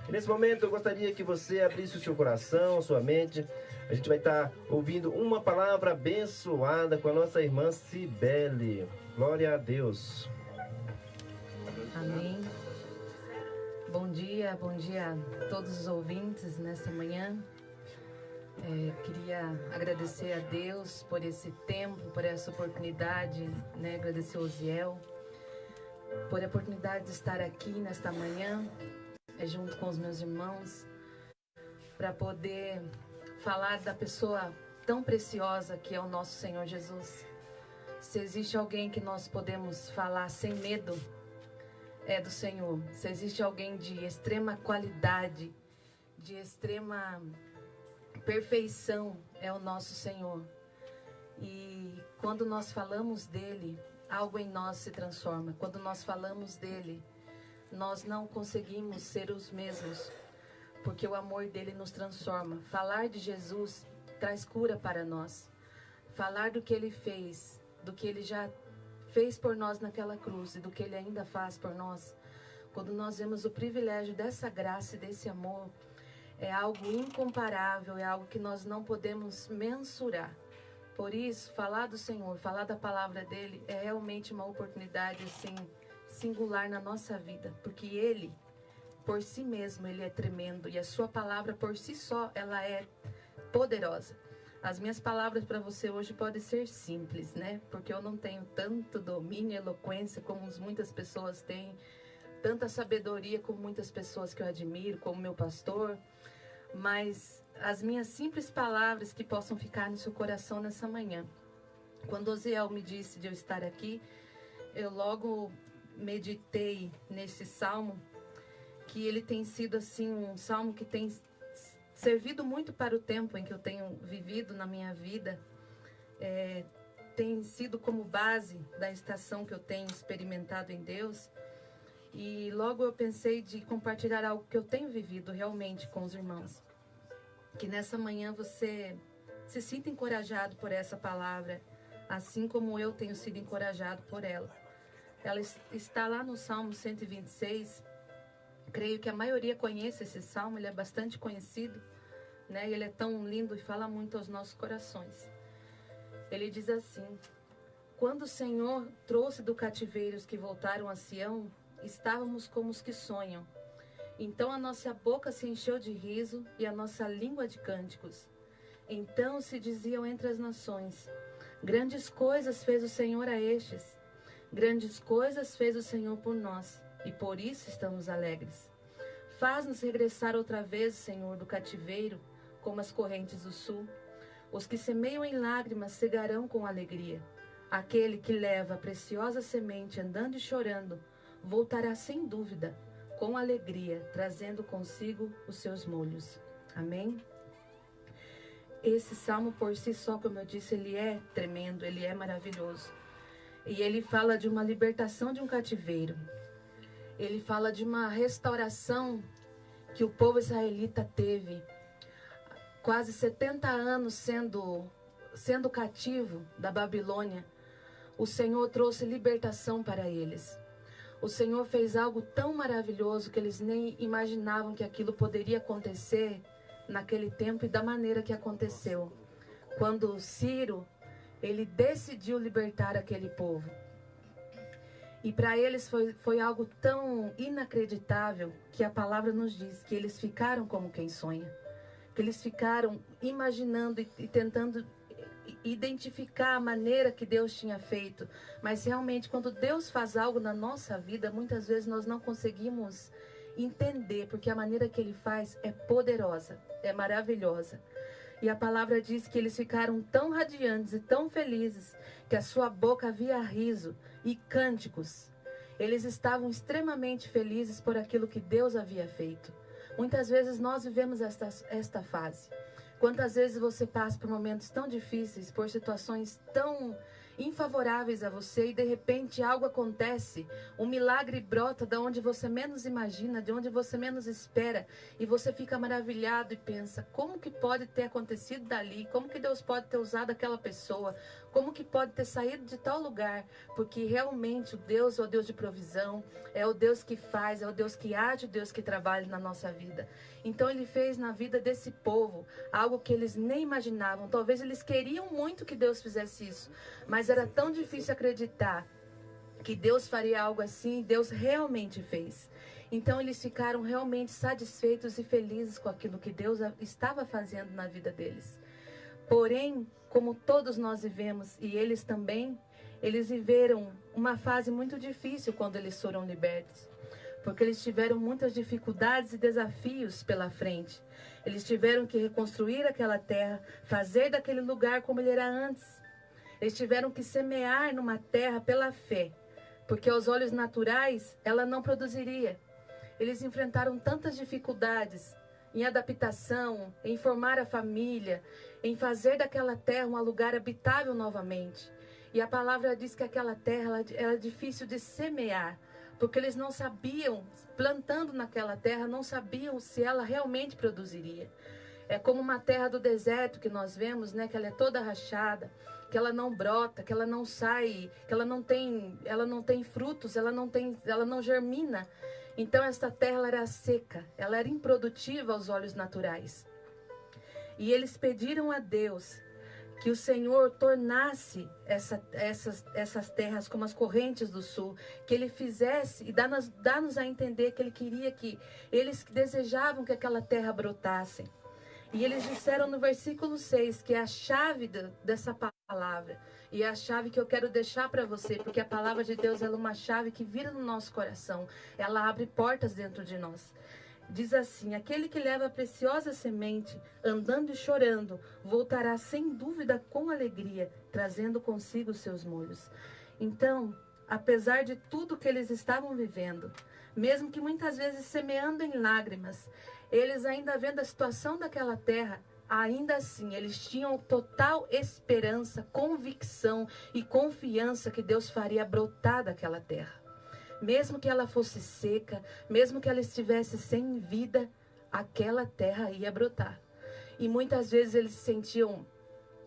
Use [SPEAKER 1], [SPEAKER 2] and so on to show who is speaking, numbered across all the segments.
[SPEAKER 1] E nesse momento eu gostaria que você abrisse o seu coração, sua mente. A gente vai estar ouvindo uma palavra abençoada com a nossa irmã Cibele. Glória a Deus.
[SPEAKER 2] Amém. Bom dia a todos os ouvintes nessa manhã. Queria agradecer a Deus por esse tempo, por essa oportunidade, né? Agradecer ao Osiel por a oportunidade de estar aqui nesta manhã, junto com os meus irmãos, para poder falar da pessoa tão preciosa que é o nosso Senhor Jesus. Se existe alguém que nós podemos falar sem medo, é do Senhor. Se existe alguém de extrema qualidade, de extrema perfeição, é o nosso Senhor. E quando nós falamos dele, algo em nós se transforma. Quando nós falamos dele, nós não conseguimos ser os mesmos, porque o amor dele nos transforma. Falar de Jesus traz cura para nós. Falar do que ele fez, do que ele já fez por nós naquela cruz e do que ele ainda faz por nós. Quando nós vemos o privilégio dessa graça e desse amor, é algo incomparável, é algo que nós não podemos mensurar. Por isso, falar do Senhor, falar da palavra dele é realmente uma oportunidade assim singular na nossa vida, porque ele, por si mesmo, ele é tremendo e a sua palavra por si só, ela é poderosa. As minhas palavras para você hoje podem ser simples, né? Porque eu não tenho tanto domínio e eloquência como muitas pessoas têm, tanta sabedoria como muitas pessoas que eu admiro, como meu pastor. Mas as minhas simples palavras que possam ficar no seu coração nessa manhã. Quando Osiel me disse de eu estar aqui, eu logo meditei nesse salmo, que ele tem sido assim um salmo que tem servido muito para o tempo em que eu tenho vivido na minha vida. Tem sido como base da estação que eu tenho experimentado em Deus. E logo eu pensei de compartilhar algo que eu tenho vivido realmente com os irmãos. Que nessa manhã você se sinta encorajado por essa palavra, assim como eu tenho sido encorajado por ela. Ela está lá no Salmo 126. Creio que a maioria conhece esse salmo, ele é bastante conhecido, né? Ele é tão lindo e fala muito aos nossos corações. Ele diz assim: quando o Senhor trouxe do cativeiro os que voltaram a Sião, estávamos como os que sonham. Então a nossa boca se encheu de riso e a nossa língua de cânticos. Então se diziam entre as nações: grandes coisas fez o Senhor a estes. Grandes coisas fez o Senhor por nós, e por isso estamos alegres. Faz-nos regressar outra vez, Senhor, do cativeiro, como as correntes do sul. Os que semeiam em lágrimas cegarão com alegria. Aquele que leva a preciosa semente andando e chorando, voltará sem dúvida, com alegria, trazendo consigo os seus molhos. Amém? Esse salmo por si só, como eu disse, ele é tremendo, ele é maravilhoso. E ele fala de uma libertação de um cativeiro. Ele fala de uma restauração que o povo israelita teve. Quase 70 anos sendo cativo da Babilônia. O Senhor trouxe libertação para eles. O Senhor fez algo tão maravilhoso que eles nem imaginavam que aquilo poderia acontecer naquele tempo e da maneira que aconteceu. Quando Ciro, ele decidiu libertar aquele povo. E para eles foi algo tão inacreditável que a palavra nos diz que eles ficaram como quem sonha. Que eles ficaram imaginando e tentando identificar a maneira que Deus tinha feito. Mas realmente quando Deus faz algo na nossa vida, muitas vezes nós não conseguimos entender, porque a maneira que Ele faz é poderosa, é maravilhosa. E a palavra diz que eles ficaram tão radiantes e tão felizes que a sua boca havia riso e cânticos. Eles estavam extremamente felizes por aquilo que Deus havia feito. Muitas vezes nós vivemos esta fase. Quantas vezes você passa por momentos tão difíceis, por situações tão infavoráveis a você, e de repente algo acontece, um milagre brota de onde você menos imagina, de onde você menos espera, e você fica maravilhado e pensa, como que pode ter acontecido dali? Como que Deus pode ter usado aquela pessoa? Como que pode ter saído de tal lugar? Porque realmente o Deus é o Deus de provisão, é o Deus que faz, é o Deus que age, o Deus que trabalha na nossa vida. Então Ele fez na vida desse povo algo que eles nem imaginavam. Talvez eles queriam muito que Deus fizesse isso, mas era tão difícil acreditar que Deus faria algo assim. Deus realmente fez. Então eles ficaram realmente satisfeitos e felizes com aquilo que Deus estava fazendo na vida deles. Porém, como todos nós vivemos, e eles também, eles viveram uma fase muito difícil quando eles foram libertos. Porque eles tiveram muitas dificuldades e desafios pela frente. Eles tiveram que reconstruir aquela terra, fazer daquele lugar como ele era antes. Eles tiveram que semear numa terra pela fé, porque aos olhos naturais ela não produziria. Eles enfrentaram tantas dificuldades em adaptação, em formar a família, em fazer daquela terra um lugar habitável novamente. E a palavra diz que aquela terra era difícil de semear, porque eles não sabiam, plantando naquela terra, não sabiam se ela realmente produziria. É como uma terra do deserto que nós vemos, né, que ela é toda rachada, que ela não brota, que ela não sai, que ela não tem frutos, ela não germina. Então esta terra ela era seca, ela era improdutiva aos olhos naturais. E eles pediram a Deus que o Senhor tornasse essas terras como as correntes do sul, que Ele fizesse, e dá-nos a entender que Ele queria que, eles desejavam que aquela terra brotasse. E eles disseram no versículo 6, que é a chave dessa palavra, e é a chave que eu quero deixar para você, porque a palavra de Deus ela é uma chave que vira no nosso coração, ela abre portas dentro de nós. Diz assim: aquele que leva a preciosa semente, andando e chorando, voltará sem dúvida com alegria, trazendo consigo os seus molhos. Então, apesar de tudo que eles estavam vivendo, mesmo que muitas vezes semeando em lágrimas, eles ainda vendo a situação daquela terra, ainda assim, eles tinham total esperança, convicção e confiança que Deus faria brotar daquela terra. Mesmo que ela fosse seca, mesmo que ela estivesse sem vida, aquela terra ia brotar. E muitas vezes eles se sentiam,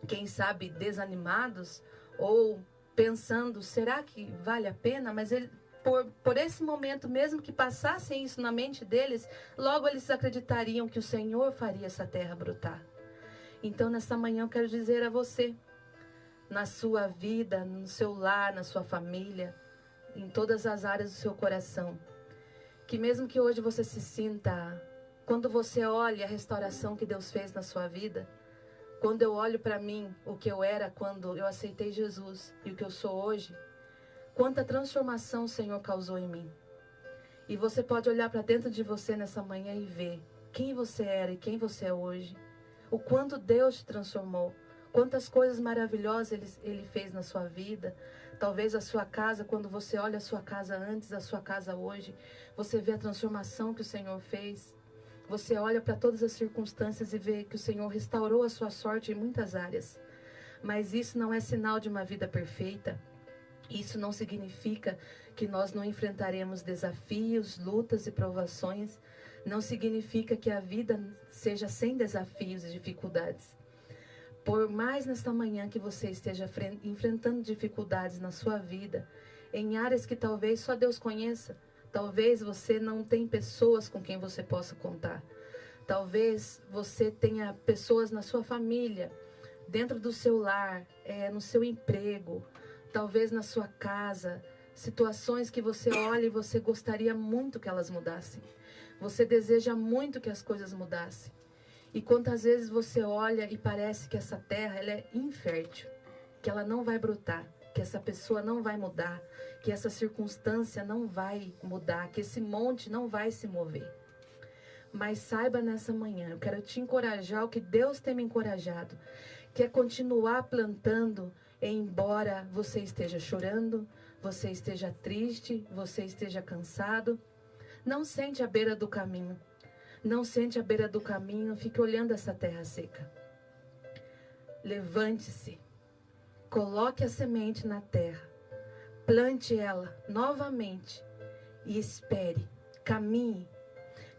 [SPEAKER 2] quem sabe, desanimados ou pensando, será que vale a pena? Mas por esse momento, mesmo que passassem isso na mente deles, logo eles acreditariam que o Senhor faria essa terra brotar. Então, nessa manhã eu quero dizer a você, na sua vida, no seu lar, na sua família, em todas as áreas do seu coração, que mesmo que hoje você se sinta, quando você olha a restauração que Deus fez na sua vida, quando eu olho para mim, o que eu era quando eu aceitei Jesus e o que eu sou hoje, quanta transformação o Senhor causou em mim. E você pode olhar para dentro de você nessa manhã e ver quem você era e quem você é hoje, o quanto Deus te transformou, quantas coisas maravilhosas Ele fez na sua vida. Talvez a sua casa, quando você olha a sua casa antes da sua casa hoje, você vê a transformação que o Senhor fez. Você olha para todas as circunstâncias e vê que o Senhor restaurou a sua sorte em muitas áreas. Mas isso não é sinal de uma vida perfeita. Isso não significa que nós não enfrentaremos desafios, lutas e provações. Não significa que a vida seja sem desafios e dificuldades. Por mais nesta manhã que você esteja enfrentando dificuldades na sua vida, em áreas que talvez só Deus conheça, talvez você não tenha pessoas com quem você possa contar, talvez você tenha pessoas na sua família, dentro do seu lar, no seu emprego, talvez na sua casa, situações que você olha e você gostaria muito que elas mudassem, você deseja muito que as coisas mudassem. E quantas vezes você olha e parece que essa terra ela é infértil, que ela não vai brotar, que essa pessoa não vai mudar, que essa circunstância não vai mudar, que esse monte não vai se mover. Mas saiba nessa manhã, eu quero te encorajar, o que Deus tem me encorajado, que é continuar plantando, embora você esteja chorando, você esteja triste, você esteja cansado. Não sente à beira do caminho. Não sente à beira do caminho, fique olhando essa terra seca. Levante-se. Coloque a semente na terra. Plante ela novamente e espere. Caminhe.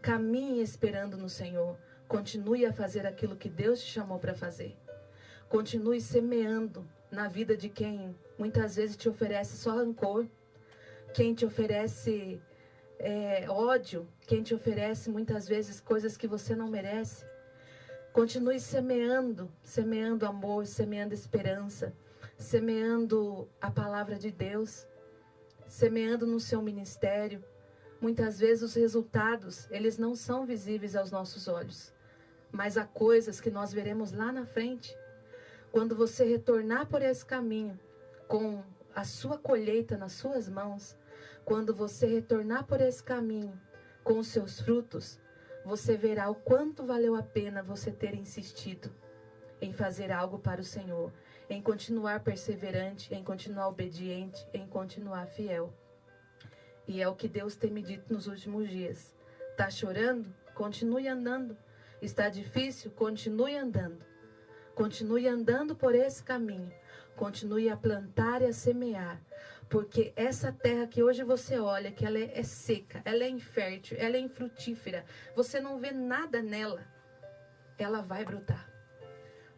[SPEAKER 2] Caminhe esperando no Senhor. Continue a fazer aquilo que Deus te chamou para fazer. Continue semeando na vida de quem muitas vezes te oferece só rancor. Quem te oferece ódio. Quem te oferece muitas vezes coisas que você não merece. Continue semeando. Semeando amor, semeando esperança. Semeando a palavra de Deus. Semeando no seu ministério. Muitas vezes os resultados, eles não são visíveis aos nossos olhos. Mas há coisas que nós veremos lá na frente. Quando você retornar por esse caminho, com a sua colheita nas suas mãos, quando você retornar por esse caminho, com os seus frutos, você verá o quanto valeu a pena você ter insistido em fazer algo para o Senhor, em continuar perseverante, em continuar obediente, em continuar fiel. E é o que Deus tem me dito nos últimos dias. Está chorando? Continue andando. Está difícil? Continue andando. Continue andando por esse caminho. Continue a plantar e a semear. Porque essa terra que hoje você olha, que ela é seca, ela é infértil, ela é infrutífera, você não vê nada nela, ela vai brotar.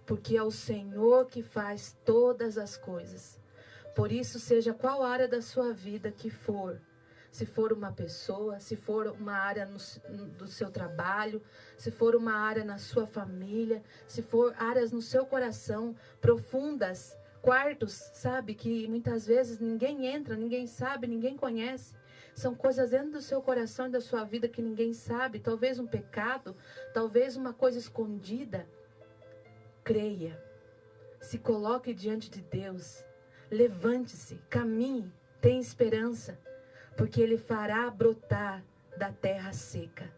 [SPEAKER 2] Porque é o Senhor que faz todas as coisas. Por isso, seja qual área da sua vida que for, se for uma pessoa, se for uma área do seu trabalho, se for uma área na sua família, se for áreas no seu coração, profundas, quartos, sabe, que muitas vezes ninguém entra, ninguém sabe, ninguém conhece. São coisas dentro do seu coração e da sua vida que ninguém sabe, talvez um pecado, talvez uma coisa escondida. Creia, se coloque diante de Deus, levante-se, caminhe, tenha esperança. Porque Ele fará brotar da terra seca.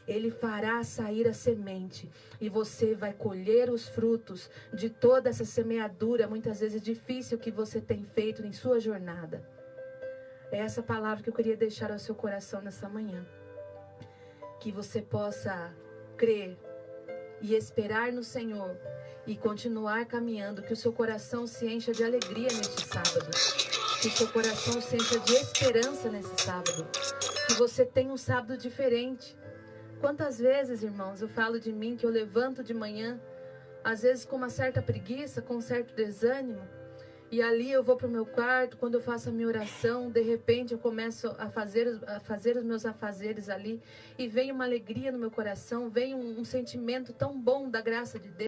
[SPEAKER 2] Ele fará sair a semente. E você vai colher os frutos de toda essa semeadura, muitas vezes difícil, que você tem feito em sua jornada. É essa palavra que eu queria deixar ao seu coração nessa manhã. Que você possa crer e esperar no Senhor. E continuar caminhando. Que o seu coração se encha de alegria neste sábado. Que o seu coração se encha de esperança nesse sábado. Que você tenha um sábado diferente. Quantas vezes, irmãos, eu falo de mim que eu levanto de manhã, às vezes com uma certa preguiça, com um certo desânimo. E ali eu vou para o meu quarto, quando eu faço a minha oração, de repente eu começo a fazer os meus afazeres ali. E vem uma alegria no meu coração, vem um sentimento tão bom da graça de Deus.